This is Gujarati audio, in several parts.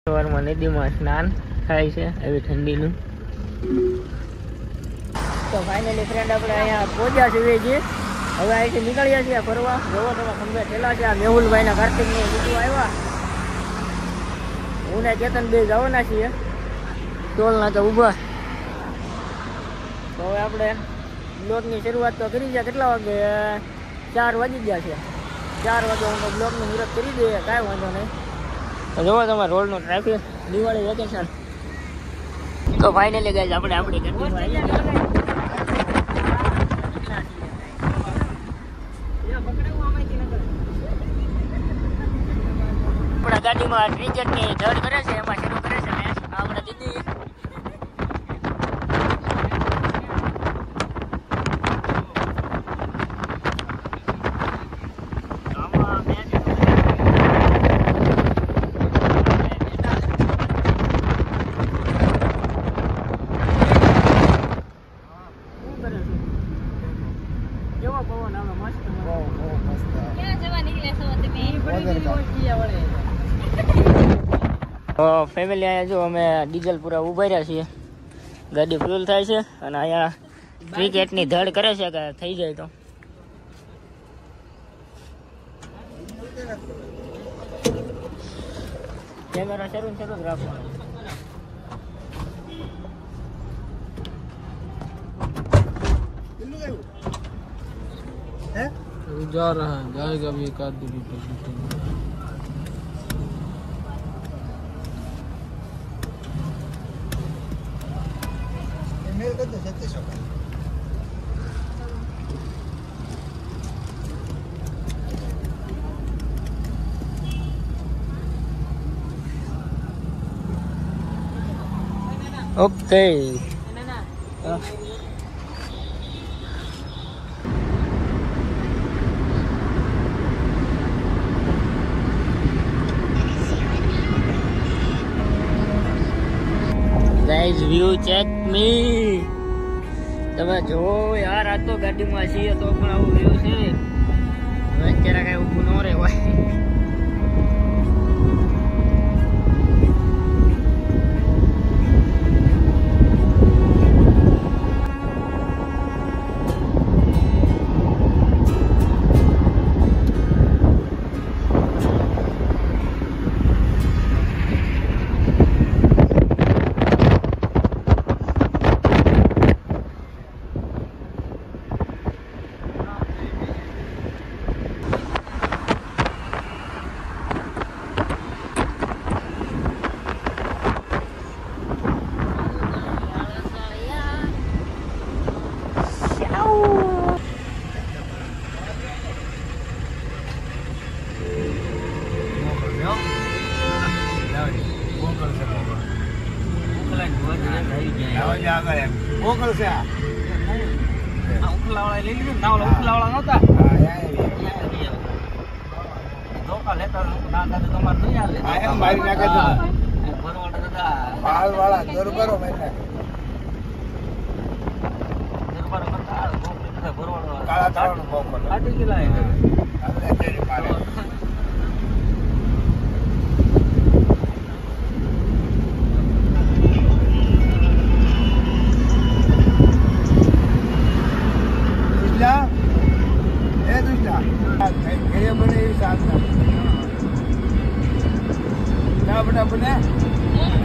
સવારમાં નદીમાં સ્નાન થાય છે એવી ઠંડીનું. તો ફાઇનલી ફ્રેન્ડ આપણે અહીંયા પહોંચ્યા છીએ જે હવે અહીંથી નીકળ્યા છીએ ફરવા. જોવો તમે ખંભે થયેલા છે. આ મેહુલભાઈના કાર્તિકની બીજું આવ્યા. હું ને કેતન બે જવાના છીએ ટોલના તો ઊભા. તો હવે આપણે બ્લોગની શરૂઆત તો કરી છે. કેટલા વાગે? 4 વાગી ગયા છે. 4 વાગે હું બ્લોગનું મુહૂર્ત કરી દઈએ, કાંઈ વાંધો નહીં. તો જોવો તમારે રોડનું ટ્રાફિક, દિવાળી વેકેશન. તો ફાઇનલી ગાઈઝ આપણે આપણી ગાડીમાં આપણા ગાડીમાં ક્રિકેટની જડ કરે છે, એમાં શરૂ કરે છે મેચ. આપણા દીદી ફેમિલી અહીંયા જો અમે ડીઝલ પૂરા ઉભા રહ્યા છીએ. ગાડી ફૂલ થાય છે અને અહીંયા ક્રિકેટની ધડ કરે છે કે થઈ જાય તો. કેમેરા શરૂ જ રાખવાનો. जा रहा है, जाएगा भी एक आध दिन पर. मेरे को तो सत्य शौक ओके. ગાઈઝ વ્યૂ ચેક મી. તમે જો યાર, આ તો ગાડીમાં છીએ તો પણ આવું વ્યૂ છે. હવે અત્યારે કઈ ઊભું ન રહેવાય.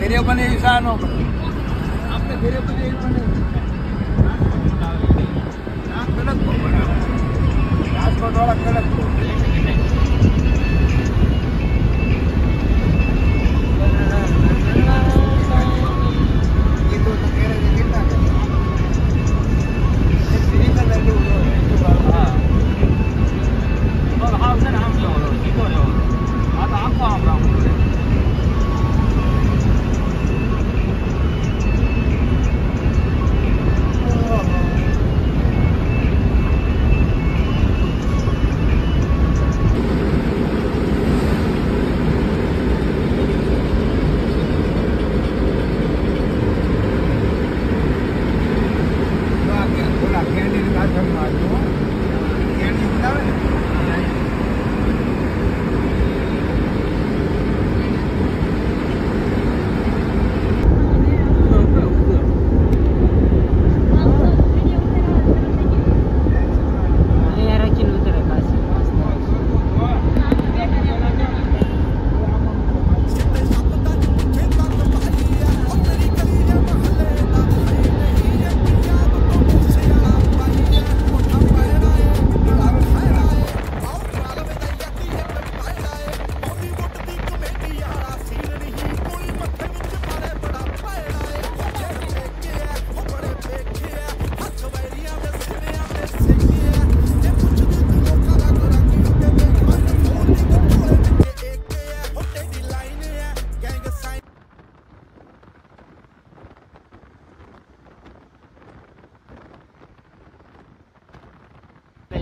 ઘરે બને ઈસા નો આપણે ઘરે બને કડક રાજકોટ વાળા કડક.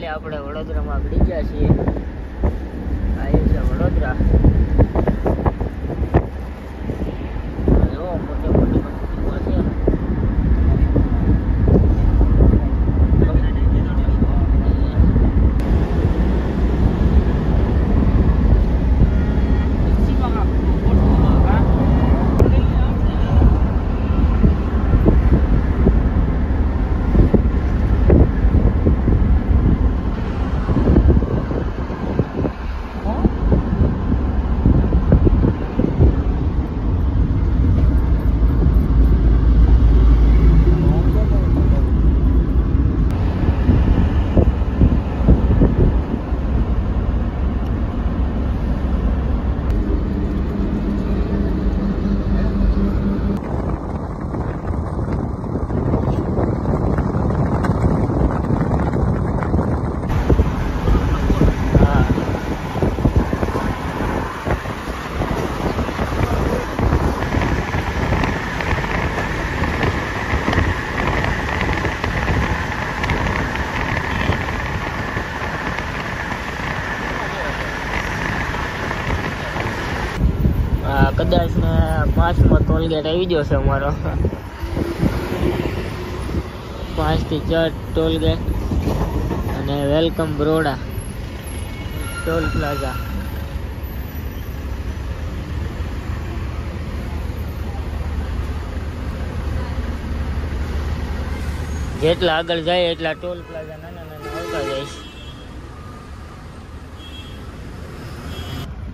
ફાઇનલી આપણે વડોદરામાં પડી ગયા છીએ. આવ્યું છે વડોદરા. જો મોટી મોટી બિલ્ડિંગો છે. કદાચ ને 5મો ટોલગેટ આવી ગયો છે અમારો. 5 થી 4 ટોલગેટ અને વેલકમ બરોડા ટોલ પ્લાઝા. જેટલા આગળ જાય એટલા ટોલ પ્લાઝા નાના નાના આવતા જાય છે.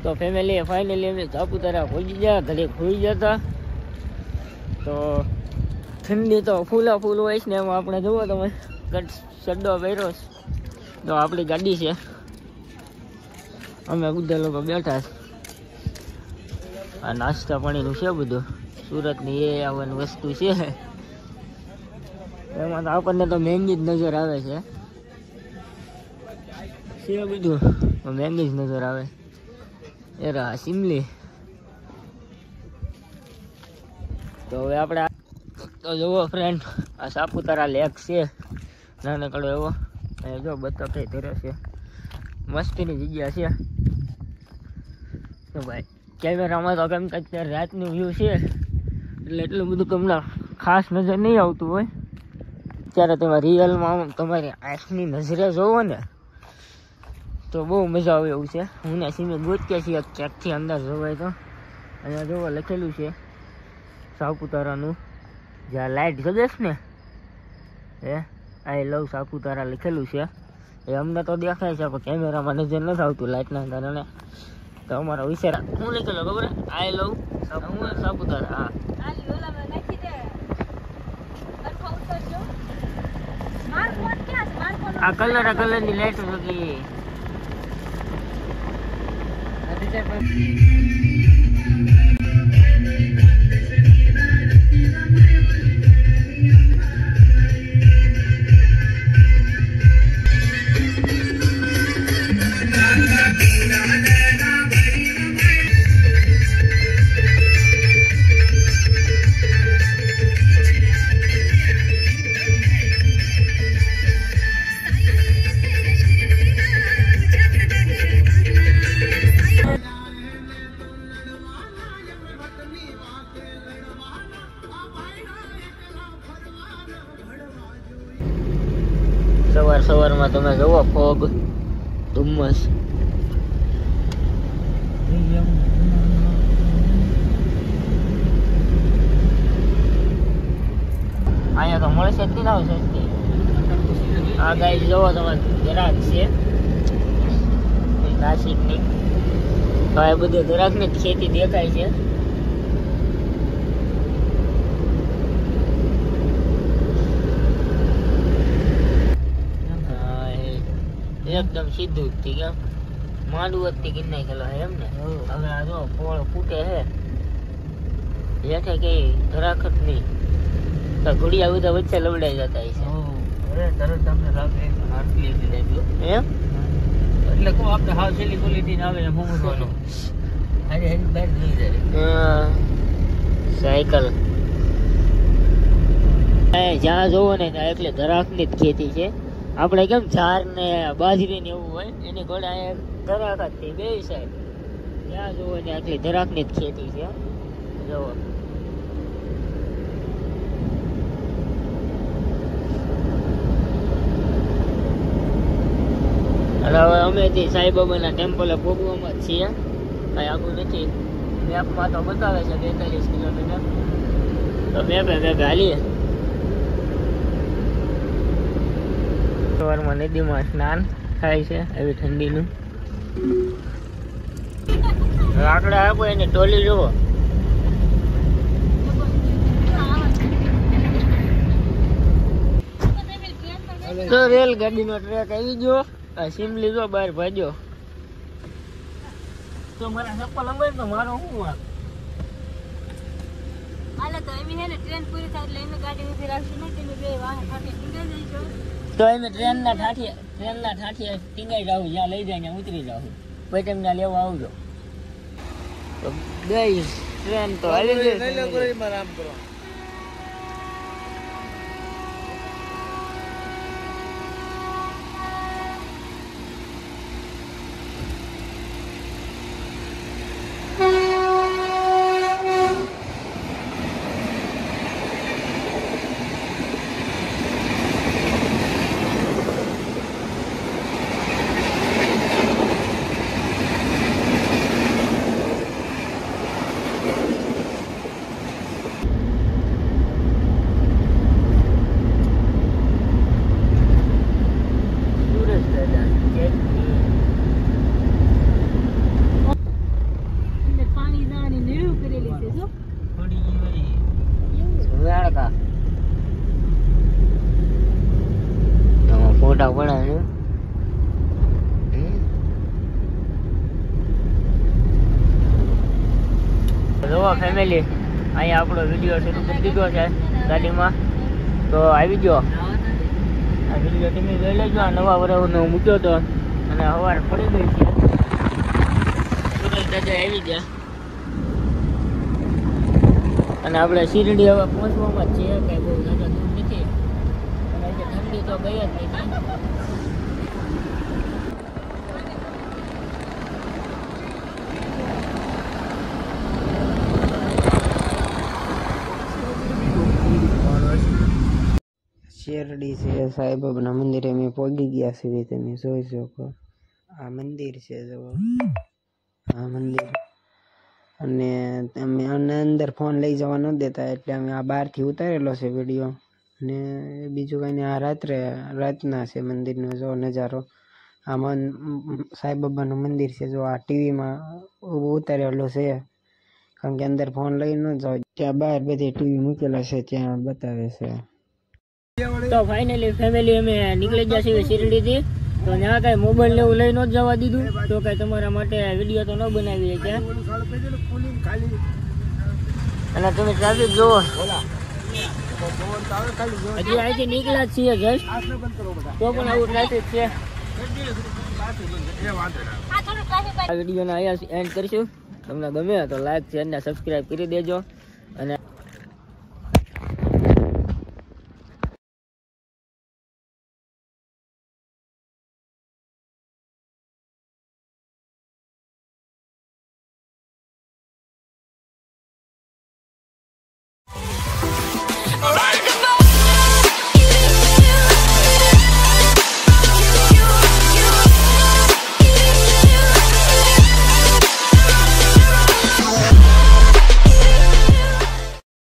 તો ફેમિલી ફાઇનલી અમે સાપુતારા પહોંચી ગયા. ઘરે ખોઈ જતા તો ઠંડી તો ફૂલા ફૂલ હોય છે ને એમાં આપણે જુઓ તમે સડ્ડો પહેરો તો આપણી ગાડી છે. અમે બધા લોકો બેઠા છે. આ નાસ્તા પાણીનું છે બધું. સુરતની એ આવવાની વસ્તુ છે. એમાં તો આપણને તો મહેંગી જ નજર આવે છે બધું. મહેંગી જ નજર આવે. એરા સિમલી. તો હવે આપણે તો જુઓ ફ્રેન્ડ, આ સાપુતારા લેક છે નાનકડો એવો. અહીં જો બતક ધરે છે. મસ્તીની જગ્યા છે. તો ભાઈ કેમેરામાં તો કેમ કે અત્યારે રાતનું વ્યૂ છે એટલે એટલું બધું તમને ખાસ નજર નહીં આવતું હોય. ત્યારે તમે રિયલમાં તમારી આંખની નજરે જોવો ને તો બહુ મજા આવે એવું છે. હું ને સિમે ગોત્યા છીએ ક્યાંકથી અંદર જોવાય તો. અહીંયા જોવા લખેલું છે સાપુતારાનું. જ્યાં લાઇટ જગે છે ને એ આઈ લવ સાપુતારા લખેલું છે. એ અમને તો દેખાય છે પણ કેમેરામાં નજર નથી આવતું લાઇટના કારણે. તો અમારો વિચાર હું લખેલો ખબર આઈ લવ સાપુતારા. હા આ કલરની લાઇટ લગી. સવારમાં તમે જુઓ ફોગ ધુમ્મસ. અહીંયા તો મળશે જ નહીં આવશે. આ ગાય જુઓ તમે ગરાક છે નાસિકની. તો આ બધી ગરાકની જ ખેતી દેખાય છે. એકદમ સીધું જ થી કેમ માંડવું જ થી નાખેલો હે એમ ને. હવે આ જો ફળ ફૂટે હે હેઠે કઈ ધરાખત નહીં તો ઘોડિયા બધા વચ્ચે લવડાઈ જતા છે. તરત તમને લાગે આટલી એમ એટલે કહું આપણે હાવ છેલ્લી ક્વોલિટી આવે એમ હું સાયકલ જ્યાં જોવો ને ત્યાં એટલે ધરાકની જ ખેતી છે. આપણે કેમ ચાર ને બાજરી ને એવું હોય એની ઘોડે અહીંયા ધરાક જ થઈ બે સાઈડ જ્યાં જોવો ત્યાં આટલી ધરાકની જ ખેતી છે જોવો હવે અમે સાંઈબાબાના ટેમ્પલે પહોંચવામાં જ છીએ કઈ આગું નથી મેપમાં તો બતાવે છે 42 કિલોમીટર તો મેપે હાલીએ સવારમાં નદીમાં સ્નાન થાય છે એવી ઠંડીનું આગળ આપો એની ટોલી જુઓ તો રેલગાડીનો ટ્રેક આવી ગયો આ સિમલી જો બહાર ભાજ્યો તો મારા ચપ્પલ અંબાઈ તો મારો શું વાત હાલે તો એમી હે ને ટ્રેન પૂરી થાય એટલે એની ગાડી ઊભી રાખી ને કે બે વાહન ઠાઠી ટીંગાઈ જઈશું તો એમે ટ્રેનના ઠાઠિયા ટીંગાઈ જાવ જ્યાં લઈ જાય ત્યાં ઉતરી જાવ પછી તમને લેવા આવજો તો ગઈ ટ્રેન તો હાલી ગઈ આરામ કરો ફોટા પડાવે જોવો ફેમિલી અહીંયા આપણો વિડીયો શરૂ કરી દીધો છે ગાડીમાં તો આવી ગયો આ વિડીયો તમે જોઈ લેજો આ નવા વર્ષનો મૂક્યો હતો અને સવાર પડી ગઈ છે સુરેશ દાદા આવી ગયા અને આપણે શિરડી હવે પહોંચવામાં જ છીએ કઈ બહુ જ્યાદા દૂર નથી અને આજે ઠંડી તો ગઈ જ નથી શેરડી છે સાંઈબાબાના મંદિરે અમે પહોંચી ગયા છીએ તમે જોઈ શકો આ મંદિર છે જો આ મંદિર અને અમે અંદર ફોન લઈ જવા ન દેતા એટલે અમે આ બહારથી ઉતારેલો છે વિડીયો અને બીજું કંઈ નહીં આ રાતના છે મંદિરનો જો નજારો આ સાંઈબાબાનું મંદિર છે જો આ ટીવીમાં ઉતારેલો છે કારણ કે અંદર ફોન લઈ ન જાવ ત્યાં બહાર બધી ટીવી મૂકેલા છે ત્યાં બતાવે છે તો ફાઇનલી ફેમિલી અમે નીકળી ગયા છીએ શિરડીથી તો ત્યાં કઈ મોબાઈલ ને એવું લઈ ન જવા દીધું તો કઈ તમારા માટે વિડીયો તો ન બનાવી ત્યાં અને તમે ટ્રાફિક જોવો હજી અહીંથી નીકળ્યા જ છીએ જસ્ટ તો પણ આવું ટ્રાફિક છે આ વિડીયોને અહીંયા એન્ડ કરીશું તમને ગમે તો લાઈક શેર ને સબસ્ક્રાઈબ કરી દેજો અને